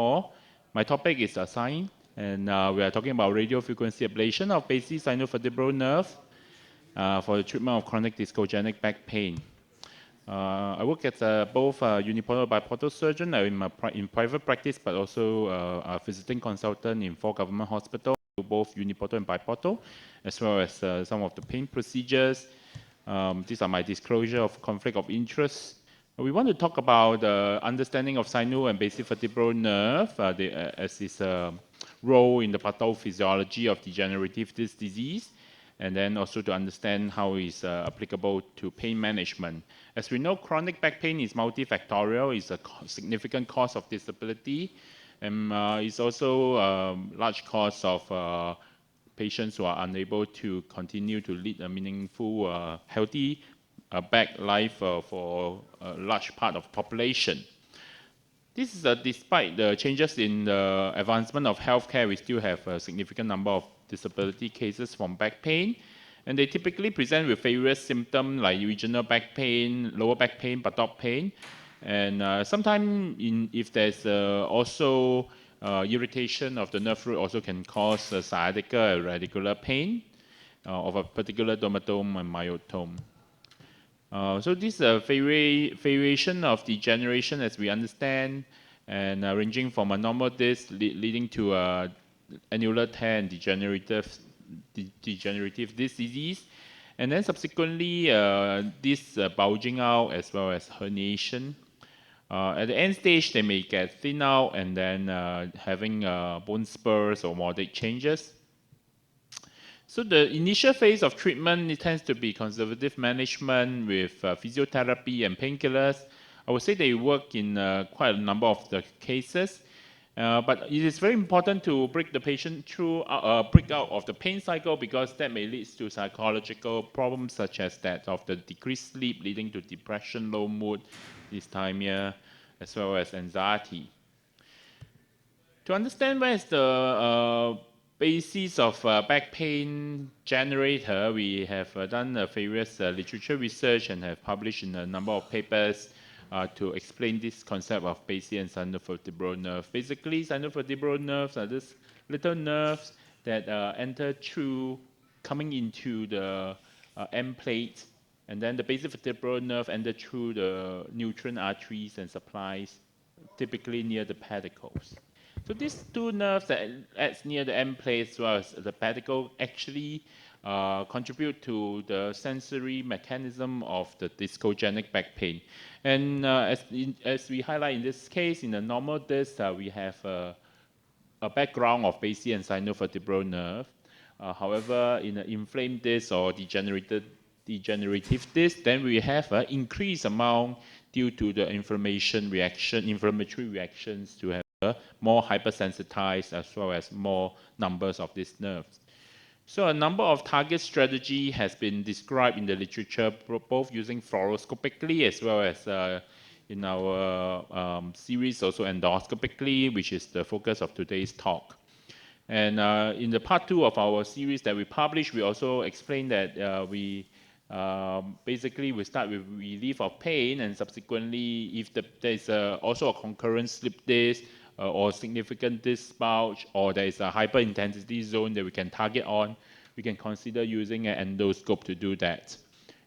more. My topic is sign, and we are talking about radio frequency ablation of basic sinovertebral nerve for the treatment of chronic discogenic back pain. I work as both a uniportal and biportal surgeon in private practice, but also a visiting consultant in 4 government hospitals, both uniportal and biportal, as well as some of the pain procedures. These are my disclosure of conflict of interest. We want to talk about the understanding of sino and basic vertebral nerve as its role in the pathophysiology of degenerative disc disease, and then also to understand how it's applicable to pain management. As we know, chronic back pain is multifactorial. It's a significant cause of disability, and it's also a large cause of patients who are unable to continue to lead a meaningful, healthy back life for a large part of the population. This is despite the changes in the advancement of healthcare, we still have a significant number of disability cases from back pain, and they typically present with various symptoms like regional back pain, lower back pain, buttock pain, and sometimes if there's also irritation of the nerve root, also can cause sciatica, radicular pain of a particular dermatome and myotome. So this is a variation of degeneration as we understand, and ranging from a normal disc leading to a annular tear and degenerative disc disease, and then subsequently this bulging out as well as herniation. At the end stage, they may get thin out and then having bone spurs or moderate changes. So the initial phase of treatment, it tends to be conservative management with physiotherapy and painkillers. I would say they work in quite a number of the cases, but it is very important to break the patient through, break out of the pain cycle, because that may lead to psychological problems such as that of the decreased sleep leading to depression, low mood, dysthymia, as well as anxiety. To understand where is the basis of back pain generator, we have done various literature research and have published in a number of papers to explain this concept of basic and sinovertebral nerve. Basically, sinovertebral nerves are these little nerves that enter through, coming into the end plate, and then the basic vertebral nerve enter through the nutrient arteries and supplies, typically near the pedicles. So these two nerves that act near the end plate as well as the pedicle actually contribute to the sensory mechanism of the discogenic back pain. And as we highlight in this case, in a normal disc, we have a background of basic and sinovertebral nerve. However, in an inflamed disc or degenerative disc, then we have an increased amount due to the inflammatory reactions to have more hypersensitized as well as more numbers of these nerves. So a number of target strategy has been described in the literature, both using fluoroscopically as well as in our series also endoscopically, which is the focus of today's talk. And in the part 2 of our series that we published, we also explained that basically we start with relief of pain, and subsequently if there's also a concurrent slip disc or significant disc bulge, or there is a hyperintensity zone that we can target on, we can consider using an endoscope to do that.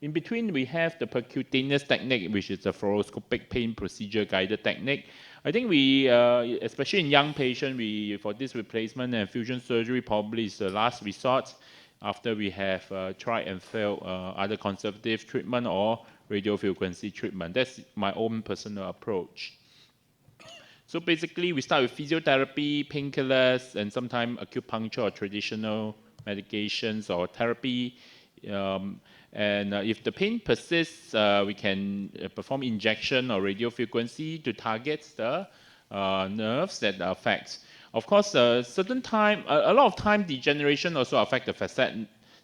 In between, we have the percutaneous technique, which is a fluoroscopic pain procedure guided technique. I think we, especially in young patients, for this replacement and fusion surgery probably is the last resort after we have tried and failed either conservative treatment or radiofrequency treatment. That's my own personal approach. So basically, we start with physiotherapy, painkillers, and sometimes acupuncture or traditional medications or therapy. And if the pain persists, we can perform injection or radiofrequency to target the nerves that affect. Of course, a lot of time degeneration also affect the facet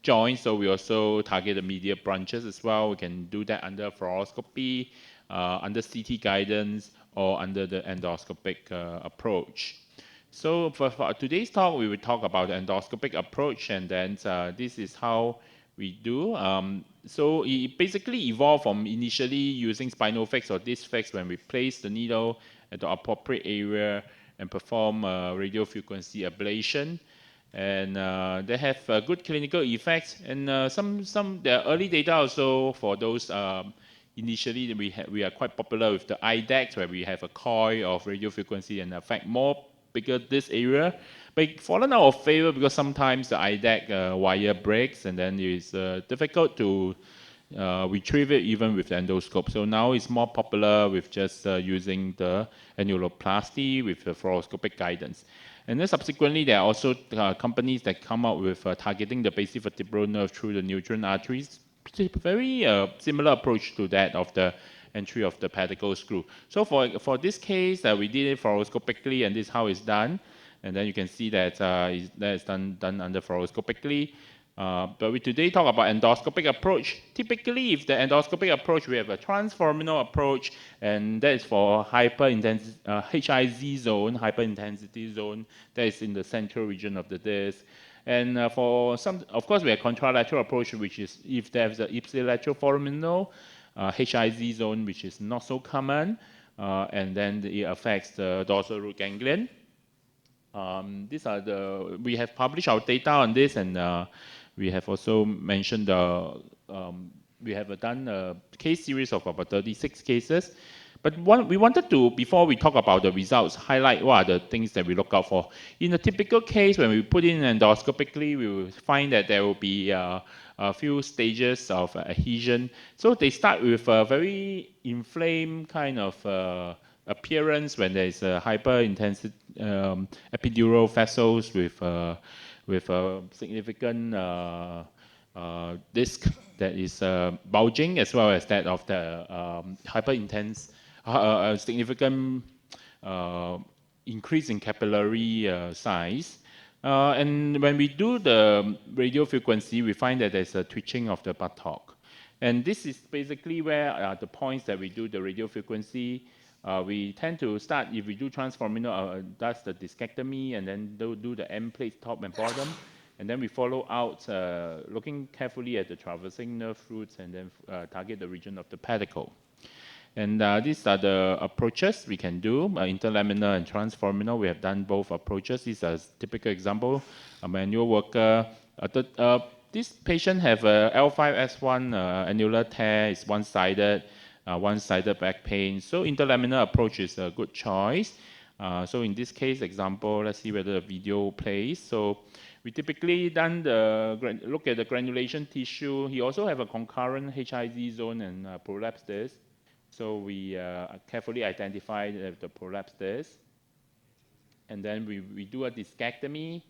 joints, so we also target the medial branches as well. We can do that under fluoroscopy, under CT guidance, or under the endoscopic approach. So for today's talk, we will talk about the endoscopic approach, and then this is how we do. So it basically evolved from initially using spinal fix or disc fix when we place the needle at the appropriate area, and perform radiofrequency ablation. And they have good clinical effects. And there are early data also for those. Initially, we are quite popular with the IDEX, where we have a coil of radiofrequency and affect more bigger this area. But it fallen out of favor because sometimes the IDEC wire breaks, and then it's difficult to retrieve it even with the endoscope. So now it's more popular with just using the annuloplasty with the fluoroscopic guidance. And then subsequently, there are also companies that come out with targeting the basic vertebral nerve through the neutron arteries. Very similar approach to that of the entry of the pedicle screw. So for this case, we did it fluoroscopically, and this is how it's done. And then you can see that it's done under fluoroscopically. But we today talk about endoscopic approach. Typically, if the endoscopic approach, we have a transforaminal approach, and that is for hyperintensity, HIZ zone, hyperintensity zone, that is in the central region of the disc. And for some, of course, we have contralateral approach, which is if there's an ipsilateral foraminal, HIZ zone, which is not so common, and then it affects the dorsal root ganglion. We have published our data on this, and we have also mentioned we have done a case series of about 36 cases. But we wanted to, before we talk about the results, highlight what are the things that we look out for. In a typical case, when we put in endoscopically, we will find that there will be a few stages of adhesion. So they start with a very inflamed kind of appearance when there is a hyper-intensive epidural vessels with a significant disc that is bulging, as well as that of the hyper-intense, significant increase in capillary size. And when we do the radiofrequency, we find that there's a twitching of the buttock. And this is basically where the points that we do the radiofrequency. We tend to start, if we do transforaminal, that's the discectomy, and then do the end plates top and bottom. And then we follow out, looking carefully at the traversing nerve roots, and then target the region of the pedicle. And these are the approaches we can do, interlaminar and transforaminal. We have done both approaches. These are typical example, a manual worker. This patient have a L5S1 annular tear, it's one-sided back pain. So interlaminar approach is a good choice. So in this case example, let's see whether the video plays. So we typically look at the granulation tissue. He also have a concurrent HIZ zone and prolapse disc. So we carefully identify the prolapse disc. And then we do a discectomy.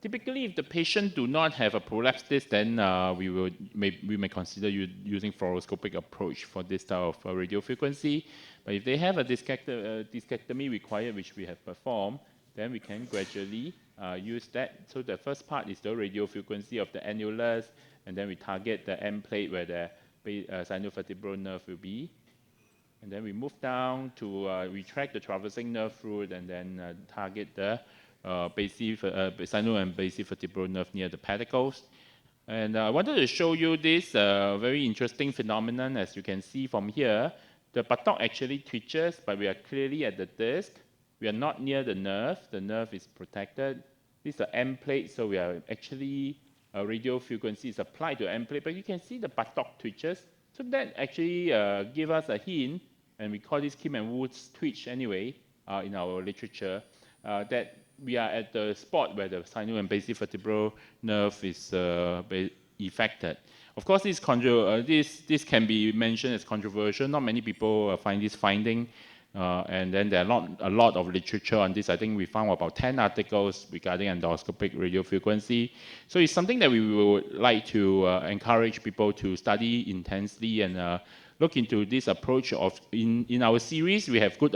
Typically, if the patient do not have a prolapse disc, then we may consider using fluoroscopic approach for this type of radiofrequency. But if they have a discectomy required, which we have performed, then we can gradually use that. So the first part is the radiofrequency of the annulus, and then we target the end plate where the sinovertebral nerve will be. And then we move down to retract the traversing nerve root, and then target the sino and basic vertebral nerve near the pedicles. And I wanted to show you this very interesting phenomenon. As you can see from here, the buttock actually twitches, but we are clearly at the disc. We are not near the nerve. The nerve is protected. This is an end plate, so we are actually, radio frequency is applied to end plate, but you can see the buttock twitches. So that actually gives us a hint, and we call this Kim and Wood's twitch anyway in our literature, that we are at the spot where the sino and basic vertebral nerve is affected. Of course, this can be mentioned as controversial. Not many people find this finding, and then there are not a lot of literature on this. I think we found about 10 articles regarding endoscopic radiofrequency. So it's something that we would like to encourage people to study intensely and look into this approach. In our series, we have good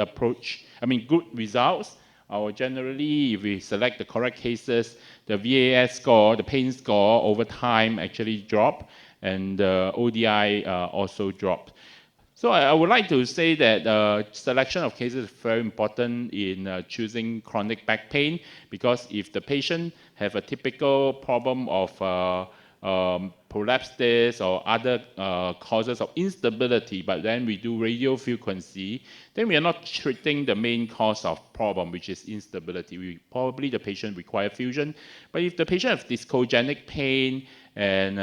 results. Generally, if we select the correct cases, the VAS score, the pain score over time actually drop, and the ODI also dropped. So I would like to say that selection of cases is very important in choosing chronic back pain, because if the patient have a typical problem of prolapse or other causes of instability, but then we do radio frequency, then we are not treating the main cause of problem, which is instability. Probably the patient require fusion, but if the patient has discogenic pain and,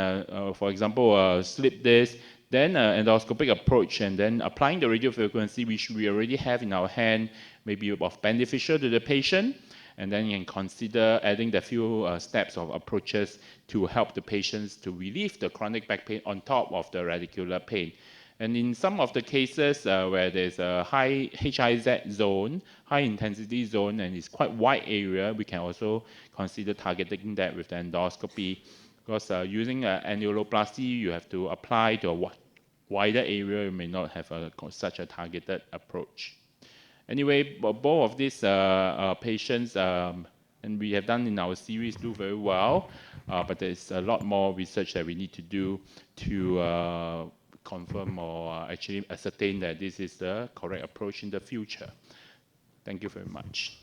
for example, slip disc, then endoscopic approach and then applying the radio frequency, which we already have in our hand, maybe of beneficial to the patient. And then you can consider adding the few steps of approaches to help the patients to relieve the chronic back pain on top of the radicular pain. And in some of the cases where there's a high HIZ zone, high intensity zone, and it's quite wide area, we can also consider targeting that with the endoscopy. Because using annuloplasty, you have to apply to a wider area, you may not have such a targeted approach. Anyway, both of these patients, and we have done in our series, do very well, but there's a lot more research that we need to do to confirm or actually ascertain that this is the correct approach in the future. Thank you very much.